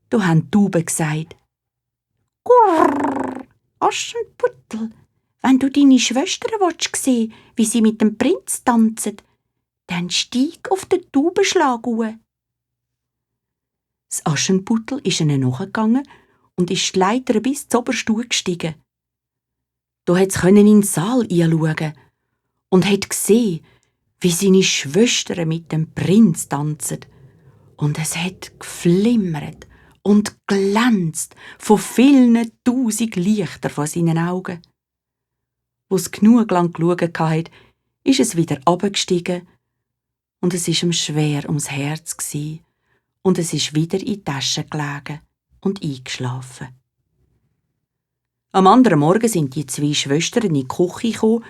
Da haben die Tauben gesagt: «Gurr, Aschenputtel, wenn du deine Schwestern sehen willst, wie sie mit dem Prinz tanzen, dann steig auf den Taubenschlag uhr.» Das Aschenputtel ist ihnen nachgegangen und ist die Leiter bis zur Oberstufe gestiegen. Da hat es in den Saal einschauen und hat gesehen, wie seine Schwestern mit dem Prinz tanzen. Und es hat geflimmert und glänzt von vielen 1000 Lichtern vor seinen Augen. Wo es genug lang geschaut hat, ist es wieder abgestiegen und es ist ihm schwer ums Herz gsi und es ist wieder in die Tasche gelegen und eingeschlafen. Am anderen Morgen sind die 2 Schwestern in die Küche gekommen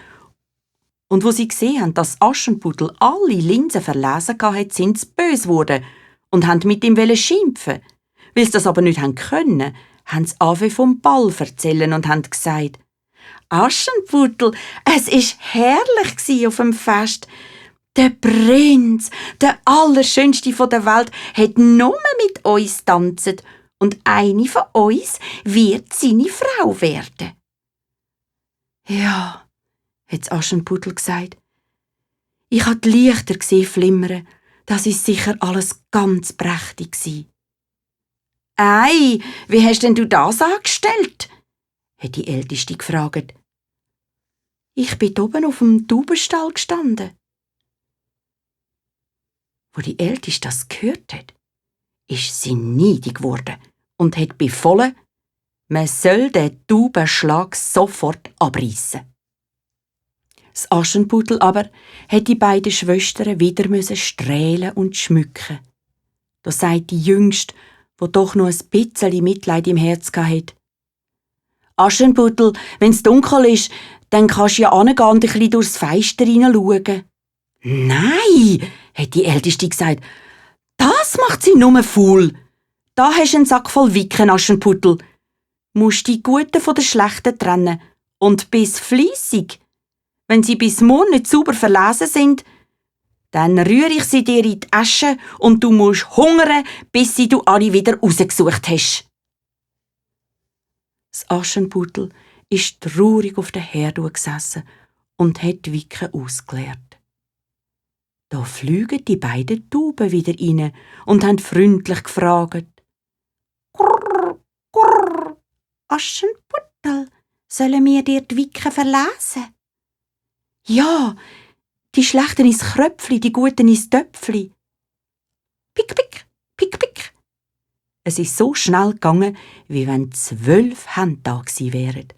und wo sie gesehen haben, dass Aschenputtel alle Linsen verlesen hatte, sind sie böse geworden und haben mit ihm schimpfen. Weil sie das aber nicht können, haben sie angefangen vom Ball erzählen und haben gesagt: «Aschenputtel, es ist herrlich auf dem Fest. Der Prinz, der Allerschönste der Welt, hat nur mit uns tanzt und eine von uns wird seine Frau werden.» «Ja», hat das Aschenputtel gesagt, «ich habe die Lichter gesehen flimmern. Das ist sicher alles ganz prächtig gsi.» «Ei, wie hast denn du das angestellt?» hat die Älteste gefragt. «Ich bin oben auf dem Taubenstall gestanden.» Wo die Älteste das gehört hat, ist sie neidig geworden und hat befohlen, man soll den Taubenschlag sofort abreißen. Das Aschenputtel aber hat die beiden Schwestern wieder strählen und schmücken. Da sagt die Jüngste, wo doch noch ein bisschen Mitleid im Herz hatte: «Aschenputtel, wenn's dunkel ist, dann kannst du ja angehen und ein bisschen durchs Fenster hineinschauen.» «Nein», hat die Älteste gesagt, «das macht sie nur faul. Da hast du einen Sack voll Wicken, Aschenputtel. Musst die Guten von den Schlechten trennen und bist fleissig. Wenn sie bis morgen nicht sauber verlesen sind, dann rühre ich sie dir in die Asche und du musst hungern, bis sie du alle wieder rausgesucht hast.» Das Aschenputtel ist traurig auf der Herde gesessen und hat die Wicken ausgeleert. Da fliegen die beiden Tauben wieder rein und haben freundlich gefragt: «Gurr, gurr, Aschenputtel, sollen wir dir die Wicken verlesen?» «Ja, die Schlechten ins Kröpfli, die Guten ins Töpfli.» «Pick, pick, pick, pick.» Es ist so schnell gegangen, wie wenn 12 Hände da gsi wären.